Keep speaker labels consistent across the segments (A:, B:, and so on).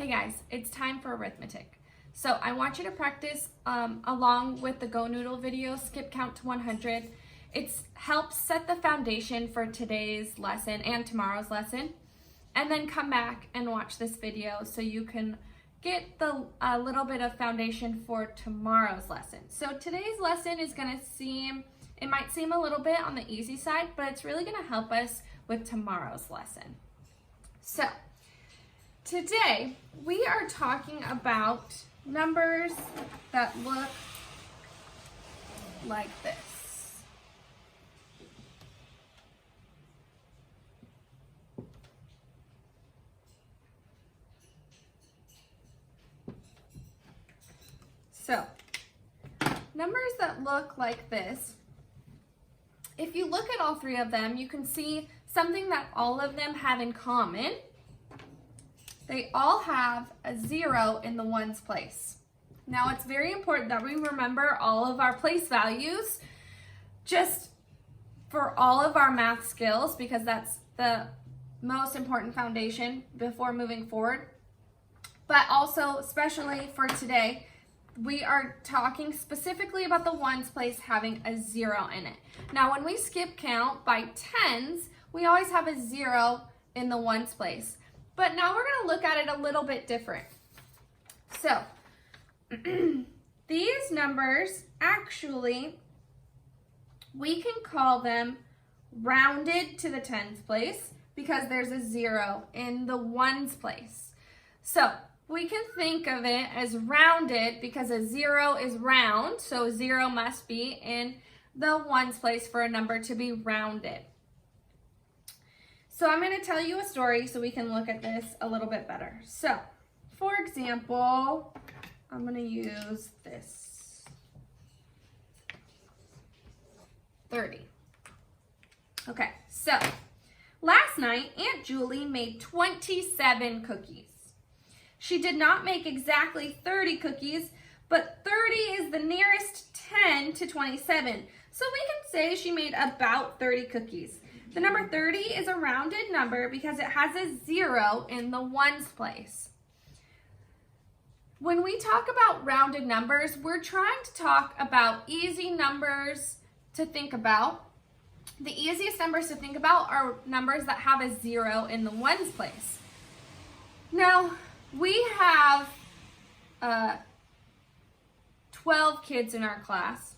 A: Hey guys, it's time for arithmetic. So I want you to practice along with the Go Noodle video, skip count to 100. It helps set the foundation for today's lesson and tomorrow's lesson. And then come back and watch this video so you can get a little bit of foundation for tomorrow's lesson. So today's lesson is going to it might seem a little bit on the easy side, but it's really going to help us with tomorrow's lesson. So today we are talking about numbers that look like this. So, numbers that look like this, if you look at all three of them, you can see something that all of them have in common. They all have a 0 in the ones place. Now, it's very important that we remember all of our place values just for all of our math skills, because that's the most important foundation before moving forward. But also, especially for today, we are talking specifically about the ones place having a 0 in it. Now, when we skip count by tens, we always have a 0 in the ones place. But now we're going to look at it a little bit different. So, these numbers, actually, we can call them rounded to the tens place because there's a 0 in the ones place. So, we can think of it as rounded because a 0 is round, so 0 must be in the ones place for a number to be rounded. So I'm going to tell you a story so we can look at this a little bit better. So, for example, I'm going to use this. 30. Okay, so last night, Aunt Julie made 27 cookies. She did not make exactly 30 cookies, but 30 is the nearest 10 to 27. So we can say she made about 30 cookies. The number 30 is a rounded number because it has a 0 in the ones place. When we talk about rounded numbers, we're trying to talk about easy numbers to think about. The easiest numbers to think about are numbers that have a 0 in the ones place. Now, we have 12 kids in our class.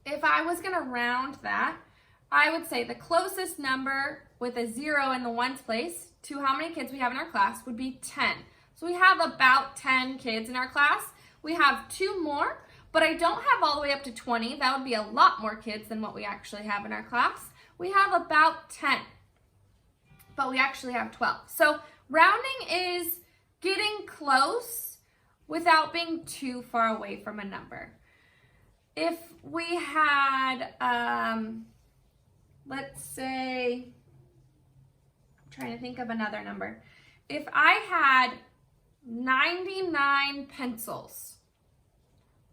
A: If I was going to round that, I would say the closest number with a 0 in the ones place to how many kids we have in our class would be 10. So we have about 10 kids in our class. We have 2 more, but I don't have all the way up to 20. That would be a lot more kids than what we actually have in our class. We have about 10, but we actually have 12. So rounding is getting close without being too far away from a number. If we had, let's say, I'm trying to think of another number. If I had 99 pencils,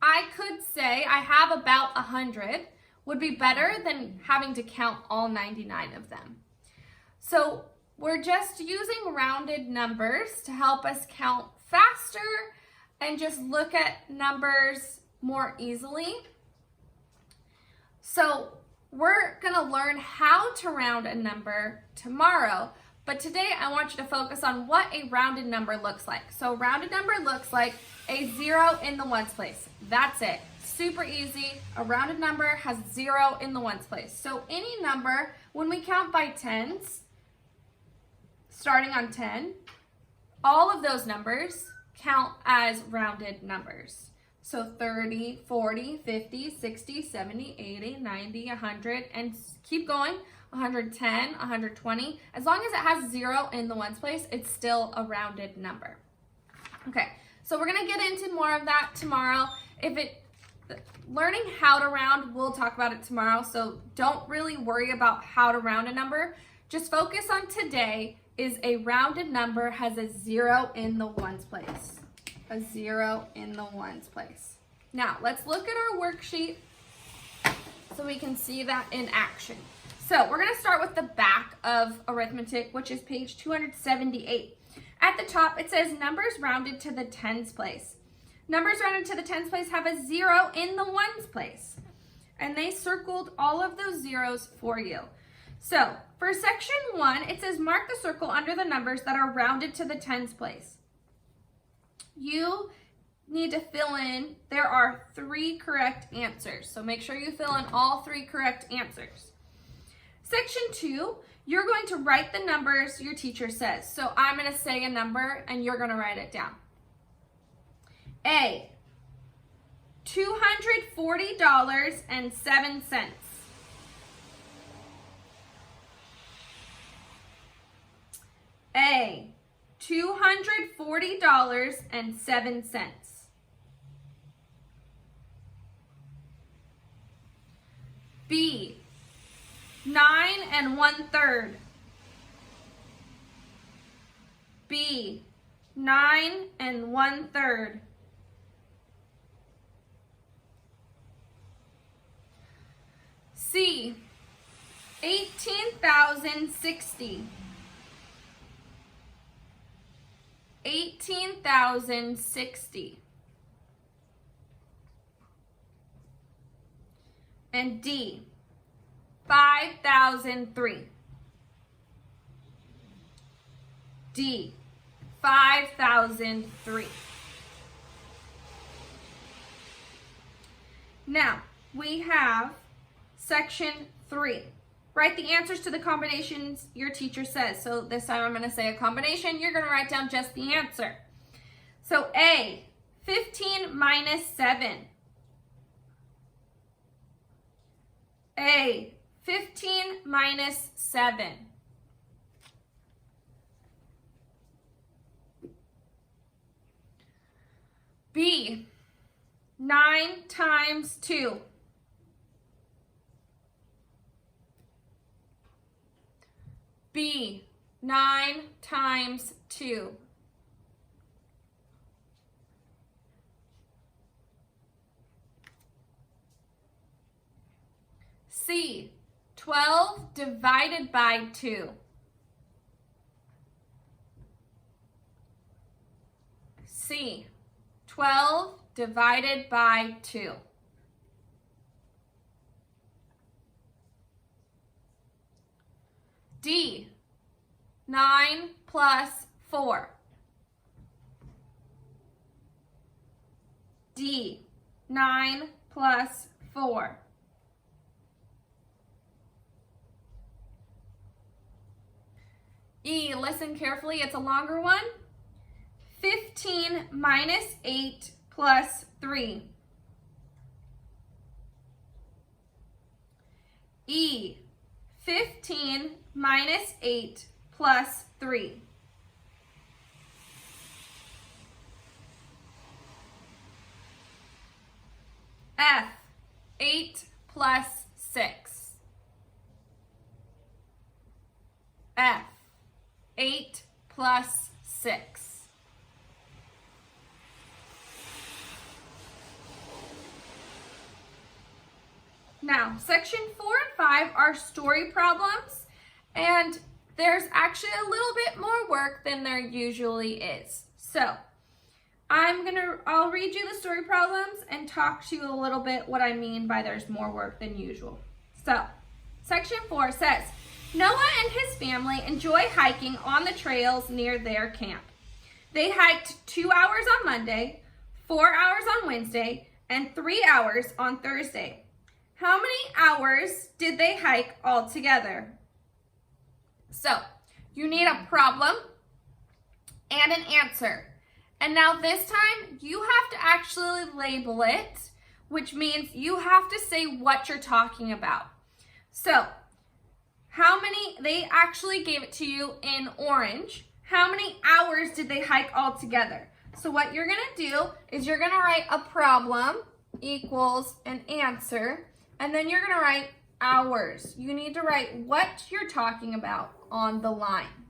A: I could say I have about 100, would be better than having to count all 99 of them. So we're just using rounded numbers to help us count faster and just look at numbers more easily. So we're going to learn how to round a number tomorrow, but today I want you to focus on what a rounded number looks like. So a rounded number looks like a 0 in the ones place. That's it. Super easy. A rounded number has 0 in the ones place. So any number, when we count by tens, starting on 10, all of those numbers count as rounded numbers. So 30, 40, 50, 60, 70, 80, 90, 100, and keep going, 110, 120. As long as it has 0 in the ones place, it's still a rounded number. Okay, so we're going to get into more of that tomorrow. Learning how to round, we'll talk about it tomorrow, so don't really worry about how to round a number. Just focus on today is a rounded number has a 0 in the ones place. A 0 in the ones place. Now, let's look at our worksheet so we can see that in action. So we're going to start with the back of arithmetic, which is page 278. At the top, it says numbers rounded to the tens place. Numbers rounded to the tens place have a 0 in the ones place. And they circled all of those zeros for you. So for section 1, it says mark the circle under the numbers that are rounded to the tens place. You need to fill in, there are 3 correct answers. So make sure you fill in all 3 correct answers. Section 2, you're going to write the numbers your teacher says. So I'm going to say a number and you're going to write it down. A, $240.07. A, $240.07. B, 9 1/3. B, 9 1/3. C, 18,060. 18,060. And D, 5,003. D, 5,003. Now, we have section 3. Write the answers to the combinations your teacher says. So this time I'm going to say a combination. You're going to write down just the answer. So A, 15 minus 7. A, 15 minus 7. B, 9 times 2. B, 9 times 2. C, 12 divided by 2. C, 12 divided by 2. D, 9 plus 4. D, 9 plus 4. E, listen carefully, it's a longer one. 15 minus 8 plus 3. E, 15 minus 8 plus 3. F, 8 plus 6. F, 8 plus 6. Now, section 4 and 5 are story problems, and there's actually a little bit more work than there usually is. So, I'll read you the story problems and talk to you a little bit what I mean by there's more work than usual. So, section 4 says, Noah and his family enjoy hiking on the trails near their camp. They hiked 2 hours on Monday, 4 hours on Wednesday, and 3 hours on Thursday. How many hours did they hike all together? So, you need a problem and an answer. And now this time, you have to actually label it, which means you have to say what you're talking about. So, how many, they actually gave it to you in orange. How many hours did they hike all together? So what you're gonna do is you're gonna write a problem equals an answer, and then you're gonna write hours. You need to write what you're talking about on the line.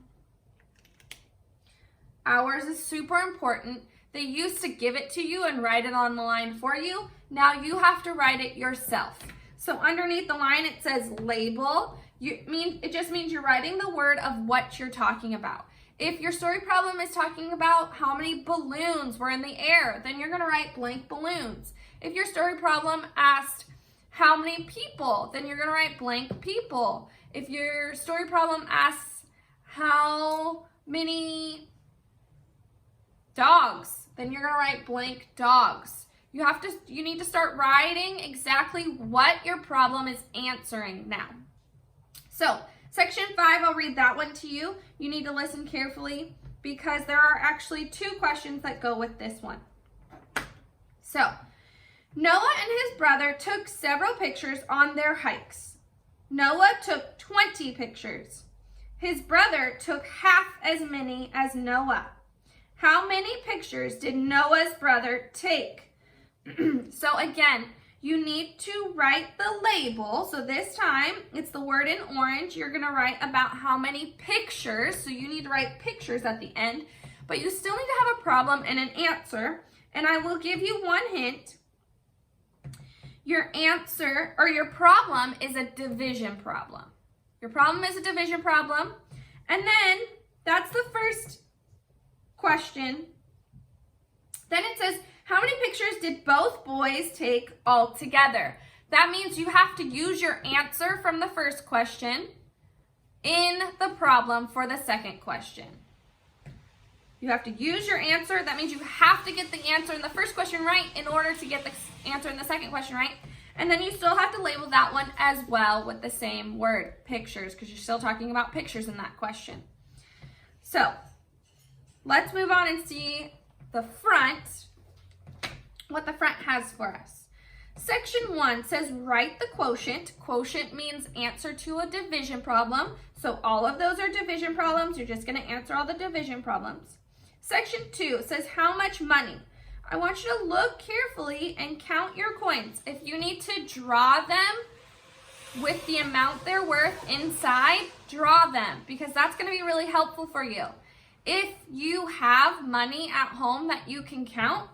A: Hours is super important. They used to give it to you and write it on the line for you. Now you have to write it yourself. So underneath the line it says label. It just means you're writing the word of what you're talking about. If your story problem is talking about how many balloons were in the air, then you're going to write blank balloons. If your story problem asked how many people, then you're going to write blank people. If your story problem asks how many dogs, then you're going to write blank dogs. You need to start writing exactly what your problem is answering now. So, section 5, I'll read that one to you. You need to listen carefully because there are actually 2 questions that go with this one. So, Noah and his brother took several pictures on their hikes. Noah took 20 pictures. His brother took half as many as Noah. How many pictures did Noah's brother take? So again, you need to write the label. So this time, it's the word in orange. You're going to write about how many pictures. So you need to write pictures at the end. But you still need to have a problem and an answer. And I will give you one hint. Your answer or your problem is a division problem. Your problem is a division problem. And then that's the first question. Then it says, how many pictures did both boys take all together? That means you have to use your answer from the first question in the problem for the second question. You have to use your answer. That means you have to get the answer in the first question right in order to get the answer in the second question right. And then you still have to label that one as well with the same word, pictures, because you're still talking about pictures in that question. So let's move on and see the front, what the front has for us. Section 1 says write the quotient. Quotient means answer to a division problem. So all of those are division problems. You're just going to answer all the division problems. Section 2 says how much money. I want you to look carefully and count your coins. If you need to draw them with the amount they're worth inside, draw them because that's going to be really helpful for you. If you have money at home that you can count,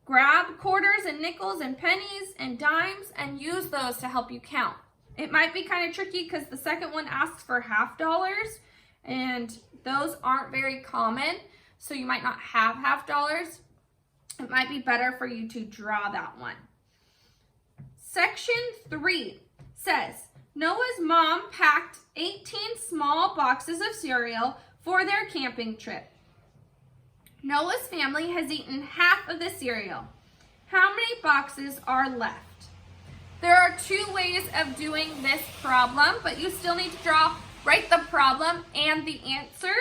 A: grab quarters and nickels and pennies and dimes and use those to help you count. It might be kind of tricky because the second one asks for half dollars and those aren't very common, so you might not have half dollars. It might be better for you to draw that one. Section 3 says, Noah's mom packed 18 small boxes of cereal for their camping trip. Noah's family has eaten half of the cereal. How many boxes are left? There are 2 ways of doing this problem, but you still need to write the problem and the answer.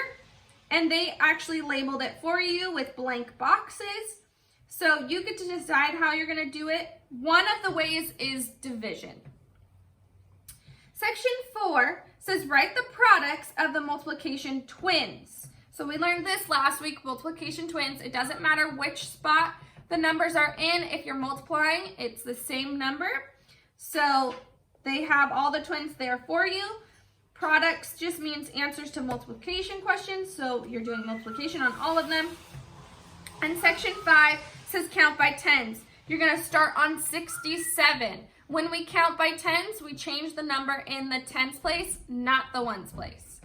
A: And they actually labeled it for you with blank boxes. So you get to decide how you're going to do it. One of the ways is division. Section 4 says write the products of the multiplication twins. So we learned this last week, multiplication twins. It doesn't matter which spot the numbers are in. If you're multiplying, it's the same number. So they have all the twins there for you. Products just means answers to multiplication questions. So you're doing multiplication on all of them. And section 5 says count by tens. You're going to start on 67. When we count by tens, we change the number in the tens place, not the ones place.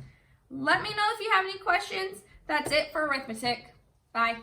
A: Let me know if you have any questions. That's it for arithmetic. Bye.